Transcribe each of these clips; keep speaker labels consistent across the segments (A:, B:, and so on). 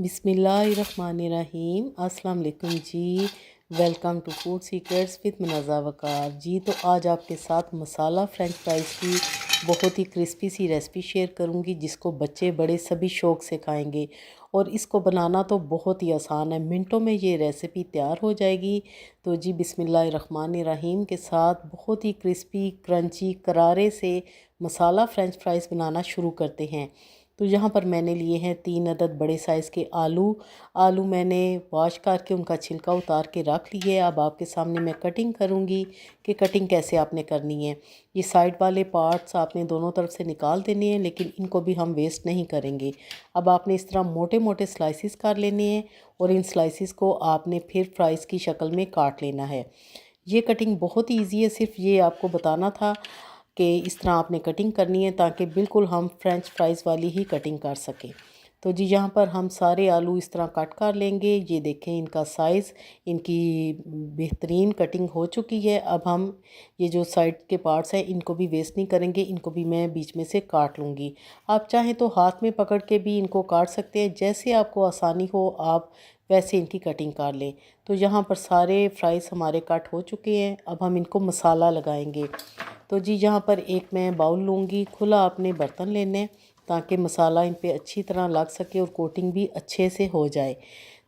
A: बिस्मिल्लाहिर्रहमानिर्रहीम। अस्सलाम वालेकुम जी। Welcome to food secrets with Munaza Waqar ji. तो आज आपके साथ मसाला फ़्रेंच फ्राइज़ की बहुत ही क्रिस्पी सी रेसिपी शेयर करूंगी, जिसको बच्चे बड़े सभी शौक़ से खाएंगे। और इसको बनाना तो बहुत ही आसान है, मिनटों में ये रेसिपी तैयार हो जाएगी। तो जी बिस्मिल्लाहिर्रहमानिर्रहीम के साथ बहुत ही क्रिस्पी क्रंची करारे से मसाला फ़्रेंच फ्राइज़ बनाना शुरू करते हैं। तो यहाँ पर मैंने लिए हैं 3 अदद बड़े साइज़ के आलू मैंने वॉश करके उनका छिलका उतार के रख लिए। अब आपके सामने मैं कटिंग करूँगी कि कटिंग कैसे आपने करनी है। ये साइड वाले पार्ट्स आपने दोनों तरफ से निकाल देने हैं, लेकिन इनको भी हम वेस्ट नहीं करेंगे। अब आपने इस तरह मोटे मोटे स्लाइसिस कर लेने हैं और इन स्लाइसिस को आपने फिर फ्राइज़ की शक्ल में काट लेना है। ये कटिंग बहुत ही ईजी है, सिर्फ ये आपको बताना था कि इस तरह आपने कटिंग करनी है ताकि बिल्कुल हम फ्रेंच फ्राइज़ वाली ही कटिंग कर सकें। तो जी यहाँ पर हम सारे आलू इस तरह कट कर लेंगे। ये देखें इनका साइज़, इनकी बेहतरीन कटिंग हो चुकी है। अब हम ये जो साइड के पार्ट्स हैं इनको भी वेस्ट नहीं करेंगे, इनको भी मैं बीच में से काट लूँगी। आप चाहें तो हाथ में पकड़ के भी इनको काट सकते हैं, जैसे आपको आसानी हो आप वैसे इनकी कटिंग कर लें। तो यहाँ पर सारे फ्राइज़ हमारे कट हो चुके हैं। अब हम इनको मसाला लगाएंगे। तो जी यहाँ पर एक मैं बाउल लूँगी, खुला आपने बर्तन लेना है ताकि मसाला इन पे अच्छी तरह लग सके और कोटिंग भी अच्छे से हो जाए।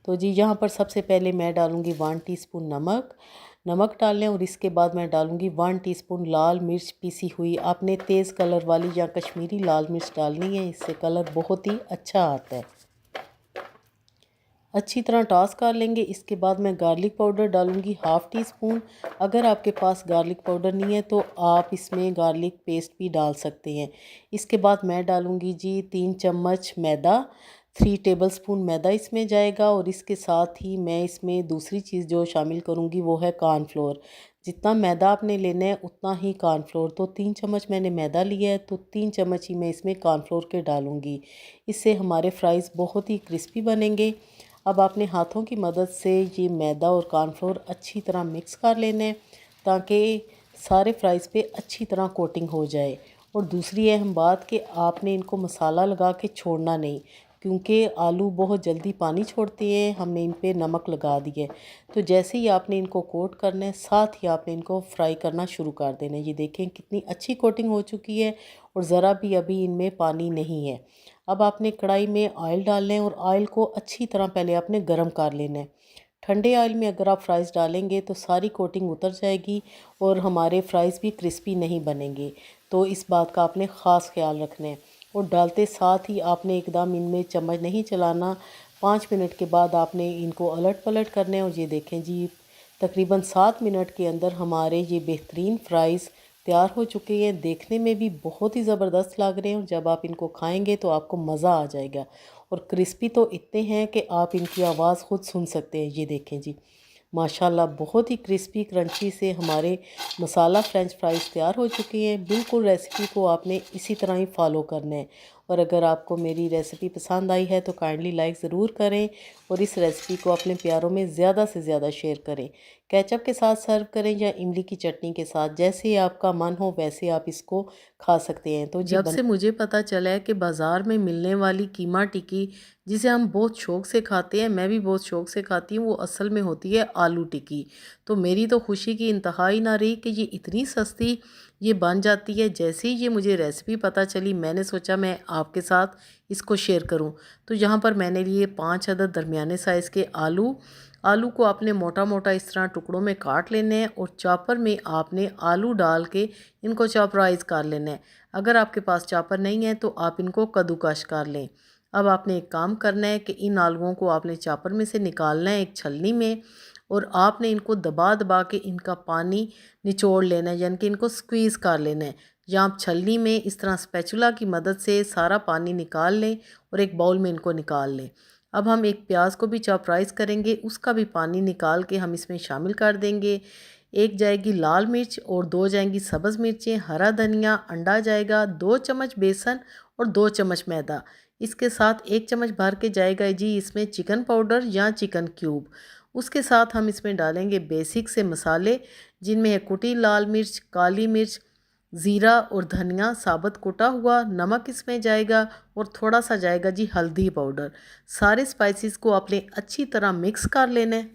A: तो जी यहाँ पर सबसे पहले मैं डालूँगी 1 टीस्पून नमक डाल लें और इसके बाद मैं डालूँगी 1 टीस्पून लाल मिर्च पीसी हुई। आपने तेज़ कलर वाली या कश्मीरी लाल मिर्च डालनी है, इससे कलर बहुत ही अच्छा आता है। अच्छी तरह टॉस कर लेंगे। इसके बाद मैं गार्लिक पाउडर डालूँगी 1/2 टीस्पून। अगर आपके पास गार्लिक पाउडर नहीं है तो आप इसमें गार्लिक पेस्ट भी डाल सकते हैं। इसके बाद मैं डालूँगी जी 3 चम्मच मैदा, 3 टेबलस्पून मैदा इसमें जाएगा। और इसके साथ ही मैं इसमें दूसरी चीज़ जो शामिल करूँगी वो है कॉर्नफ्लोर। जितना मैदा आपने लेना है उतना ही कॉर्नफ्लोर। तो 3 चम्मच मैंने मैदा लिया है, तो 3 चम्मच ही मैं इसमें कॉर्नफ्लोर के डालूँगी। इससे हमारे फ्राइज़ बहुत ही क्रिस्पी बनेंगे। अब आपने हाथों की मदद से ये मैदा और कॉर्नफ्लोर अच्छी तरह मिक्स कर लेना है ताकि सारे फ्राइज़ पे अच्छी तरह कोटिंग हो जाए। और दूसरी अहम बात कि आपने इनको मसाला लगा के छोड़ना नहीं, क्योंकि आलू बहुत जल्दी पानी छोड़ते हैं। हमने इन पे नमक लगा दिया है। तो जैसे ही आपने इनको कोट करना है, साथ ही आपने इनको फ्राई करना शुरू कर देना है। ये देखें कितनी अच्छी कोटिंग हो चुकी है और ज़रा भी अभी इनमें पानी नहीं है। अब आपने कढ़ाई में ऑयल डालना है और ऑयल को अच्छी तरह पहले आपने गर्म कर लेना है। ठंडे ऑयल में अगर आप फ्राइज़ डालेंगे तो सारी कोटिंग उतर जाएगी और हमारे फ्राइज़ भी क्रिस्पी नहीं बनेंगे। तो इस बात का आपने ख़ास ख्याल रखना है। और डालते साथ ही आपने एकदम इनमें चम्मच नहीं चलाना। 5 मिनट के बाद आपने इनको अलट पलट करना है। और ये देखें जी तकरीबन 7 मिनट के अंदर हमारे ये बेहतरीन फ्राइज़ तैयार हो चुके हैं। देखने में भी बहुत ही ज़बरदस्त लग रहे हैं और जब आप इनको खाएंगे तो आपको मज़ा आ जाएगा। और क्रिस्पी तो इतने हैं कि आप इनकी आवाज़ खुद सुन सकते हैं। ये देखें जी माशाल्लाह बहुत ही क्रिस्पी क्रंची से हमारे मसाला फ़्रेंच फ्राइज़ तैयार हो चुके हैं। बिल्कुल रेसिपी को आपने इसी तरह ही फॉलो करना है। और अगर आपको मेरी रेसिपी पसंद आई है तो काइंडली लाइक ज़रूर करें और इस रेसिपी को अपने प्यारों में ज़्यादा से ज़्यादा शेयर करें। केचप के साथ सर्व करें या इमली की चटनी के साथ, जैसे आपका मन हो वैसे आप इसको खा सकते हैं। तो जब से मुझे पता चला है कि बाज़ार में मिलने वाली कीमा टिक्की, जिसे हम बहुत शौक़ से खाते हैं, मैं भी बहुत शौक़ से खाती हूँ, वो असल में होती है आलू टिक्की। तो मेरी तो खुशी की इंतहा ही ना रही कि ये इतनी सस्ती ये बन जाती है। जैसे ही ये मुझे रेसिपी पता चली, मैंने सोचा मैं आपके साथ इसको शेयर करूं। तो यहाँ पर मैंने लिए 5 अदद दरमियाने साइज़ के आलू को आपने मोटा मोटा इस तरह टुकड़ों में काट लेना है और चॉपर में आपने आलू डाल के इनको चॉपराइज़ कर लेना है। अगर आपके पास चॉपर नहीं है तो आप इनको कद्दूकश कर लें। अब आपने एक काम करना है कि इन आलूओं को आपने चॉपर में से निकालना है एक छलनी में, और आपने इनको दबा दबा के इनका पानी निचोड़ लेना है, यानी कि इनको स्क्वीज़ कर लेना है। या आप छलनी में इस तरह स्पैचुला की मदद से सारा पानी निकाल लें और एक बाउल में इनको निकाल लें। अब हम एक प्याज को भी चॉपराइज़ करेंगे, उसका भी पानी निकाल के हम इसमें शामिल कर देंगे। एक जाएगी लाल मिर्च और 2 जाएंगी सब्ज़ मिर्चें, हरा धनिया, अंडा जाएगा, 2 चम्मच बेसन और 2 चम्मच मैदा। इसके साथ 1 चम्मच भर के जाएगा जी इसमें चिकन पाउडर या चिकन क्यूब। उसके साथ हम इसमें डालेंगे बेसिक से मसाले, जिनमें है कुटी लाल मिर्च, काली मिर्च, ज़ीरा और धनिया साबुत कुटा हुआ, नमक इसमें जाएगा और थोड़ा सा जाएगा जी हल्दी पाउडर। सारे स्पाइसेस को आपने अच्छी तरह मिक्स कर लेना है।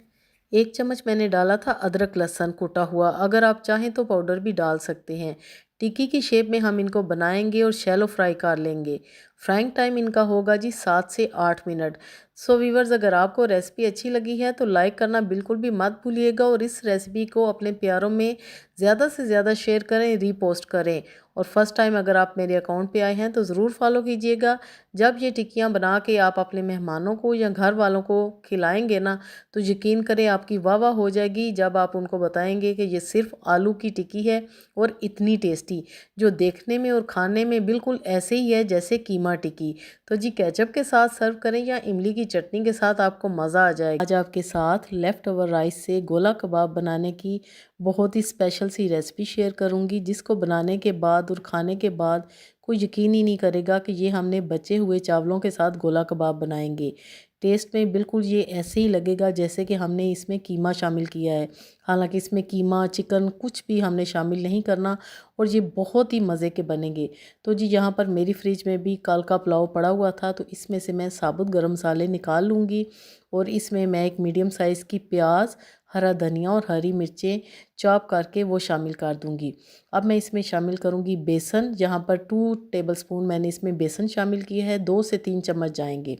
A: 1 चम्मच मैंने डाला था अदरक लहसुन कुटा हुआ, अगर आप चाहें तो पाउडर भी डाल सकते हैं। टिक्की की शेप में हम इनको बनाएंगे और शैलो फ्राई कर लेंगे। फ्राइंग टाइम इनका होगा जी 7 से 8 मिनट। सो वीवर्स, अगर आपको रेसिपी अच्छी लगी है तो लाइक करना बिल्कुल भी मत भूलिएगा और इस रेसिपी को अपने प्यारों में ज़्यादा से ज़्यादा शेयर करें, रीपोस्ट करें। और फर्स्ट टाइम अगर आप मेरे अकाउंट पे आए हैं तो ज़रूर फॉलो कीजिएगा। जब ये टिक्कियाँ बना के आप अपने मेहमानों को या घर वालों को खिलाएंगे ना, तो यकीन करें आपकी वाह वाह हो जाएगी जब आप उनको बताएंगे कि ये सिर्फ आलू की टिक्की है और इतनी टेस्टी, जो देखने में और खाने में बिल्कुल ऐसे ही है जैसे कीमा टिक्की। तो जी केचप के साथ सर्व करें या इमली की चटनी के साथ, आपको मज़ा आ जाएगा। आज आपके साथ लेफ़्ट ओवर राइस से गोला कबाब बनाने की बहुत ही स्पेशल सी रेसिपी शेयर करूंगी, जिसको बनाने के बाद और खाने के बाद कोई यकीन ही नहीं करेगा कि ये हमने बचे हुए चावलों के साथ गोला कबाब बनाएंगे। टेस्ट में बिल्कुल ये ऐसे ही लगेगा जैसे कि हमने इसमें कीमा शामिल किया है। हालांकि इसमें कीमा चिकन कुछ भी हमने शामिल नहीं करना और ये बहुत ही मज़े के बनेंगे। तो जी यहाँ पर मेरी फ्रिज में भी कल का पुलाव पड़ा हुआ था, तो इसमें से मैं साबुत गरम मसाले निकाल लूँगी और इसमें मैं एक मीडियम साइज़ की प्याज, हरा धनिया और हरी मिर्चें चॉप करके वो शामिल कर दूंगी। अब मैं इसमें शामिल करूंगी बेसन। यहाँ पर 2 टेबलस्पून मैंने इसमें बेसन शामिल किया है, 2 से 3 चम्मच जाएंगे।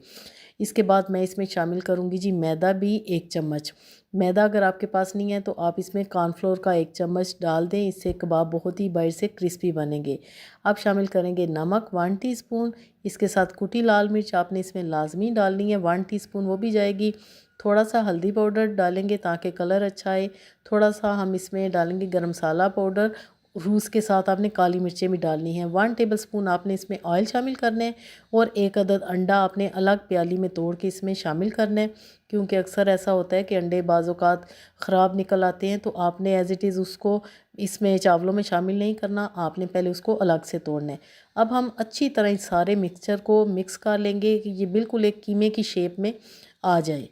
A: इसके बाद मैं इसमें शामिल करूंगी जी मैदा भी 1 चम्मच। मैदा अगर आपके पास नहीं है तो आप इसमें कॉर्नफ्लोर का 1 चम्मच डाल दें, इससे कबाब बहुत ही बाहर से क्रिस्पी बनेंगे। अब शामिल करेंगे नमक 1 टीस्पून। इसके साथ कुटी लाल मिर्च आपने इसमें लाजमी डालनी है, 1 टीस्पून वो भी जाएगी। थोड़ा सा हल्दी पाउडर डालेंगे ताकि कलर अच्छा आए। थोड़ा सा हम इसमें डालेंगे गरम मसाला पाउडर और उसके साथ आपने काली मिर्चें भी डालनी है। 1 टेबलस्पून आपने इसमें ऑयल शामिल करना है और 1 अदद अंडा आपने अलग प्याली में तोड़ के इसमें शामिल करना है, क्योंकि अक्सर ऐसा होता है कि अंडे बाज़-औक़ात ख़राब निकल आते हैं। तो आपने एज़ इट इज़ उसको इसमें चावलों में शामिल नहीं करना, आपने पहले उसको अलग से तोड़ना है। अब हम अच्छी तरह इस सारे मिक्सचर को मिक्स कर लेंगे कि ये बिल्कुल एक कीमे की शेप में आ जाए।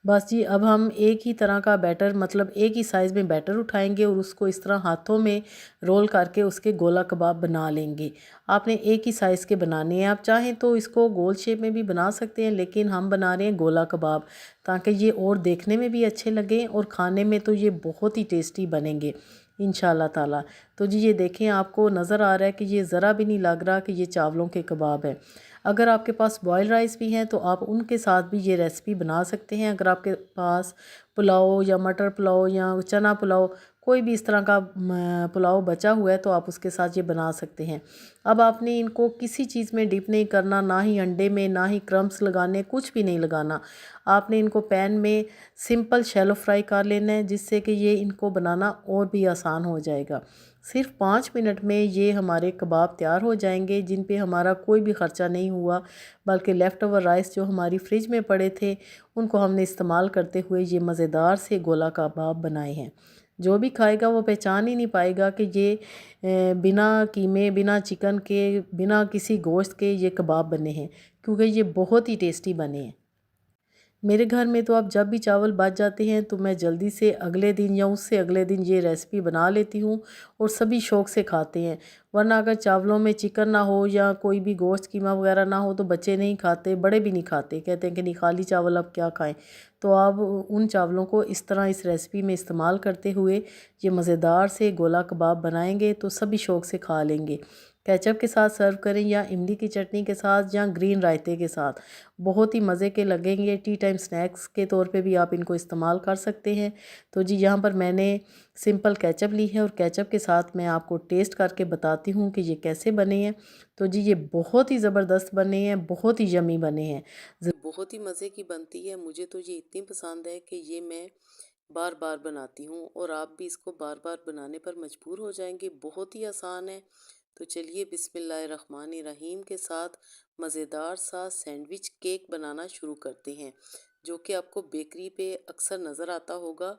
A: बस जी, अब हम एक ही तरह का बैटर, मतलब एक ही साइज़ में बैटर उठाएंगे और उसको इस तरह हाथों में रोल करके उसके गोला कबाब बना लेंगे। आपने एक ही साइज़ के बनाने हैं। आप चाहें तो इसको गोल शेप में भी बना सकते हैं, लेकिन हम बना रहे हैं गोला कबाब ताकि ये और देखने में भी अच्छे लगें और खाने में तो ये बहुत ही टेस्टी बनेंगे इंशाल्लाह ताला। तो जी ये देखें, आपको नज़र आ रहा है कि ये ज़रा भी नहीं लग रहा कि ये चावलों के कबाब है। अगर आपके पास बॉयल राइस भी हैं तो आप उनके साथ भी ये रेसिपी बना सकते हैं। अगर आपके पास पुलाव या मटर पुलाव या चना पुलाव, कोई भी इस तरह का पुलाव बचा हुआ है तो आप उसके साथ ये बना सकते हैं। अब आपने इनको किसी चीज़ में डिप नहीं करना, ना ही अंडे में, ना ही क्रम्स लगाने, कुछ भी नहीं लगाना। आपने इनको पैन में सिंपल शैलो फ्राई कर लेना है, जिससे कि ये इनको बनाना और भी आसान हो जाएगा। सिर्फ 5 मिनट में ये हमारे कबाब तैयार हो जाएंगे, जिन पे हमारा कोई भी ख़र्चा नहीं हुआ, बल्कि लेफ़्ट ओवर राइस जो हमारी फ्रिज में पड़े थे उनको हमने इस्तेमाल करते हुए ये मज़ेदार से गोला कबाब बनाए हैं। जो भी खाएगा वो पहचान ही नहीं पाएगा कि ये बिना कीमे, बिना चिकन के, बिना किसी गोश्त के ये कबाब बने हैं, क्योंकि ये बहुत ही टेस्टी बने हैं। मेरे घर में तो अब जब भी चावल बच जाते हैं तो मैं जल्दी से अगले दिन या उससे अगले दिन ये रेसिपी बना लेती हूँ और सभी शौक़ से खाते हैं। वरना अगर चावलों में चिकन ना हो या कोई भी गोश्त कीमा वगैरह ना हो तो बच्चे नहीं खाते, बड़े भी नहीं खाते, कहते हैं कि नहीं खाली चावल अब क्या खाएं। तो आप उन चावलों को इस तरह इस रेसिपी में इस्तेमाल करते हुए ये मज़ेदार से गोला कबाब बनाएंगे तो सभी शौक़ से खा लेंगे। केचप के साथ सर्व करें या इमली की चटनी के साथ या ग्रीन रायते के साथ, बहुत ही मज़े के लगेंगे। टी टाइम स्नैक्स के तौर पे भी आप इनको इस्तेमाल कर सकते हैं। तो जी यहाँ पर मैंने सिंपल केचप ली है और केचप के साथ मैं आपको टेस्ट करके बताती हूँ कि ये कैसे बने हैं। तो जी ये बहुत ही ज़बरदस्त बने हैं, बहुत ही यम्मी बने हैं, बहुत ही मज़े की बनती है। मुझे तो ये इतनी पसंद है कि ये मैं बार बार बनाती हूँ और आप भी इसको बार बार बनाने पर मजबूर हो जाएंगे। बहुत ही आसान है। तो चलिए बिस्मिल्लाहिर्रहमानिर्रहीम के साथ मज़ेदार सा सैंडविच केक बनाना शुरू करते हैं, जो कि आपको बेकरी पे अक्सर नज़र आता होगा।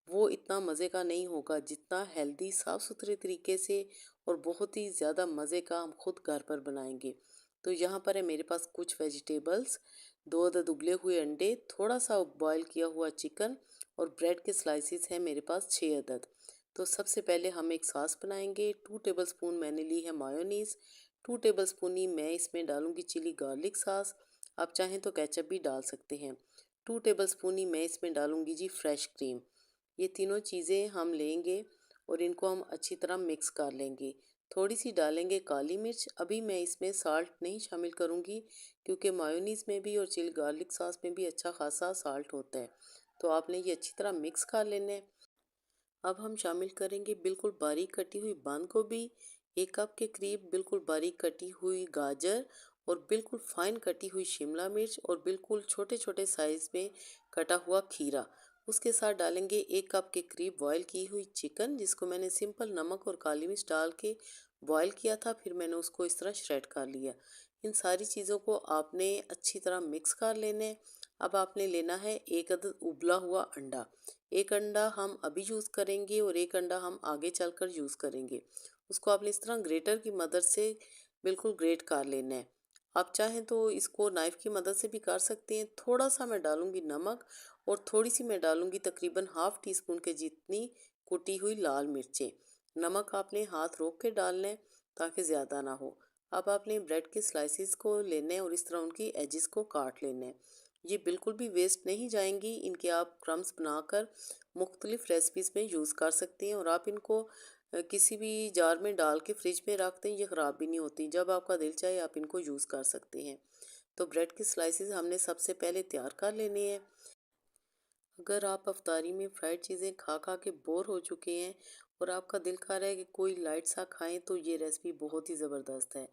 A: वो इतना मज़े का नहीं होगा जितना हेल्दी साफ़ सुथरे तरीके से और बहुत ही ज़्यादा मज़े का हम खुद घर पर बनाएंगे। तो यहाँ पर है मेरे पास कुछ वेजिटेबल्स, 2 अदद उबले हुए अंडे, थोड़ा सा बॉयल किया हुआ चिकन और ब्रेड के स्लाइसिस हैं मेरे पास 6 अदद। तो सबसे पहले हम एक सॉस बनाएंगे। 2 टेबलस्पून मैंने ली है मायोनीज़। 2 टेबलस्पून ही मैं इसमें डालूंगी चिली गार्लिक सॉस। आप चाहें तो केचप भी डाल सकते हैं। 2 टेबलस्पून ही मैं इसमें डालूंगी जी फ्रेश क्रीम। ये तीनों चीज़ें हम लेंगे और इनको हम अच्छी तरह मिक्स कर लेंगे। थोड़ी सी डालेंगे काली मिर्च। अभी मैं इसमें साल्ट नहीं शामिल करूँगी क्योंकि मायोनीज़ में भी और चिली गार्लिक सॉस में भी अच्छा खासा साल्ट होता है। तो आपने ये अच्छी तरह मिक्स कर लेना है। अब हम शामिल करेंगे बिल्कुल बारीक कटी हुई बंद गोभी, 1 कप के करीब बिल्कुल बारीक कटी हुई गाजर और बिल्कुल फाइन कटी हुई शिमला मिर्च और बिल्कुल छोटे छोटे साइज़ में कटा हुआ खीरा। उसके साथ डालेंगे 1 कप के करीब बॉयल की हुई चिकन, जिसको मैंने सिंपल नमक और काली मिर्च डाल के बॉयल किया था, फिर मैंने उसको इस तरह श्रेड कर लिया। इन सारी चीज़ों को आपने अच्छी तरह मिक्स कर लेना है। अब आपने लेना है 1 अदद उबला हुआ अंडा। 1 अंडा हम अभी यूज़ करेंगे और 1 अंडा हम आगे चलकर यूज़ करेंगे। उसको आपने इस तरह ग्रेटर की मदद से बिल्कुल ग्रेट कर लेना है। आप चाहें तो इसको नाइफ़ की मदद से भी कर सकते हैं। थोड़ा सा मैं डालूंगी नमक और थोड़ी सी मैं डालूंगी तकरीबन हाफ़ टी स्पून के जितनी कुटी हुई लाल मिर्चें। नमक आपने हाथ रोक के डालना है ताकि ज़्यादा ना हो। अब आपने ब्रेड के स्लाइसिस को लेने हैं और इस तरह उनकी एजिस को काट लेना है। ये बिल्कुल भी वेस्ट नहीं जाएंगी। इनके आप क्रम्स बनाकर मुख्तलिफ़ रेसिपीज़ में यूज़ कर सकते हैं और आप इनको किसी भी जार में डाल के फ्रिज में रख दें, ये ख़राब भी नहीं होती। जब आपका दिल चाहे आप इनको यूज़ कर सकते हैं। तो ब्रेड के स्लाइसिस हमने सबसे पहले तैयार कर लेने हैं। अगर आप अफ्तारी में फ्राइड चीज़ें खा खा के बोर हो चुके हैं और आपका दिल कर रहा है कि कोई लाइट सा खाएं, तो ये रेसिपी बहुत ही ज़बरदस्त है।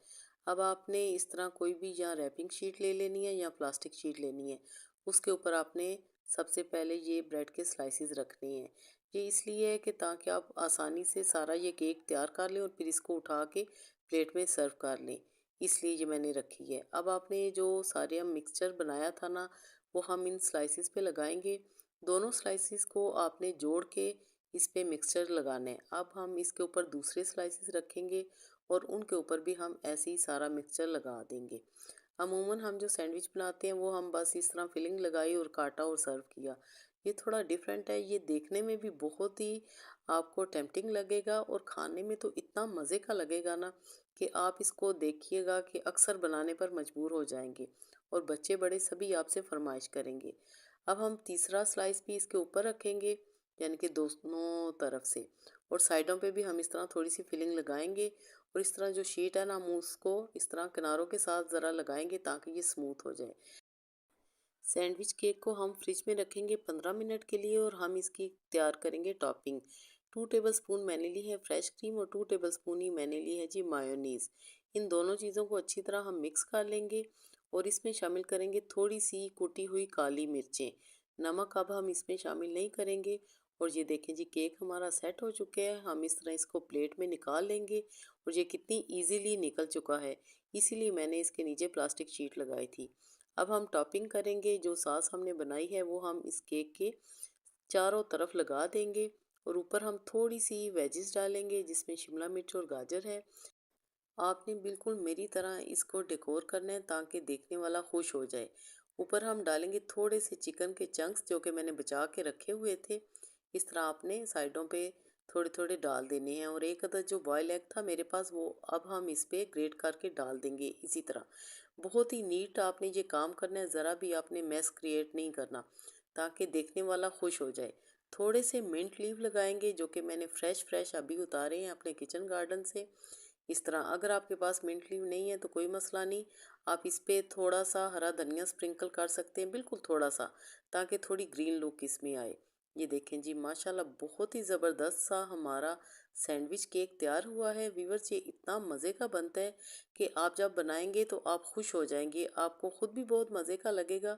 A: अब आपने इस तरह कोई भी या रैपिंग शीट ले लेनी है या प्लास्टिक शीट लेनी है। उसके ऊपर आपने सबसे पहले ये ब्रेड के स्लाइसिस रखने हैं। ये इसलिए है कि ताकि आप आसानी से सारा ये केक तैयार कर लें और फिर इसको उठा के प्लेट में सर्व कर लें, इसलिए ये मैंने रखी है। अब आपने जो सारे हम मिक्सचर बनाया था ना, वो हम इन स्लाइसिस पे लगाएंगे। दोनों स्लाइसिस को आपने जोड़ के इस पे मिक्सचर लगाना है। अब हम इसके ऊपर दूसरे स्लाइसिस रखेंगे और उनके ऊपर भी हम ऐसे ही सारा मिक्सचर लगा देंगे। अमूमन हम जो सैंडविच बनाते हैं वो हम बस इस तरह फिलिंग लगाई और काटा और सर्व किया। ये थोड़ा डिफरेंट है। ये देखने में भी बहुत ही आपको टेम्पटिंग लगेगा और खाने में तो इतना मज़े का लगेगा ना कि आप इसको देखिएगा कि अक्सर बनाने पर मजबूर हो जाएंगे और बच्चे बड़े सभी आपसे फरमाइश करेंगे। अब हम तीसरा स्लाइस भी इसके ऊपर रखेंगे, यानी कि दोनों तरफ से, और साइडों पे भी हम इस तरह थोड़ी सी फिलिंग लगाएंगे और इस तरह जो शीट है ना, हम उसको इस तरह किनारों के साथ ज़रा लगाएंगे ताकि ये स्मूथ हो जाए। सैंडविच केक को हम फ्रिज में रखेंगे 15 मिनट के लिए और हम इसकी तैयार करेंगे टॉपिंग। 2 टेबलस्पून मैंने ली है फ्रेश क्रीम और 2 टेबलस्पून ही मैंने ली है जी मायोनीज़। इन दोनों चीज़ों को अच्छी तरह हम मिक्स कर लेंगे और इसमें शामिल करेंगे थोड़ी सी कुटी हुई काली मिर्चें। नमक अब हम इसमें शामिल नहीं करेंगे। और ये देखें जी, केक हमारा सेट हो चुके हैं। हम इस तरह इसको प्लेट में निकाल लेंगे और ये कितनी इजीली निकल चुका है, इसीलिए मैंने इसके नीचे प्लास्टिक शीट लगाई थी। अब हम टॉपिंग करेंगे। जो सॉस हमने बनाई है वो हम इस केक के चारों तरफ लगा देंगे और ऊपर हम थोड़ी सी वेजिस डालेंगे जिसमें शिमला मिर्च और गाजर है। आपने बिल्कुल मेरी तरह इसको डेकोर करना है ताकि देखने वाला खुश हो जाए। ऊपर हम डालेंगे थोड़े से चिकन के चंक्स जो कि मैंने बचा के रखे हुए थे। इस तरह आपने साइडों पे थोड़े थोड़े डाल देने हैं और 1 अदद जो बॉयल एग था मेरे पास, वो अब हम इस पे ग्रेट करके डाल देंगे इसी तरह। बहुत ही नीट आपने ये काम करना है, ज़रा भी आपने मैस क्रिएट नहीं करना ताकि देखने वाला खुश हो जाए। थोड़े से मिंट लीव लगाएंगे जो कि मैंने फ्रेश फ्रेश अभी उतारे हैं अपने किचन गार्डन से। इस तरह अगर आपके पास मिंट लीव नहीं है तो कोई मसला नहीं, आप इस पे थोड़ा सा हरा धनिया स्प्रिंकल कर सकते हैं, बिल्कुल थोड़ा सा, ताकि थोड़ी ग्रीन लुक इसमें आए। ये देखें जी, माशाल्लाह बहुत ही ज़बरदस्त सा हमारा सैंडविच केक तैयार हुआ है। व्यूअर्स, ये इतना मज़े का बनता है कि आप जब बनाएंगे तो आप खुश हो जाएंगे, आपको ख़ुद भी बहुत मज़े का लगेगा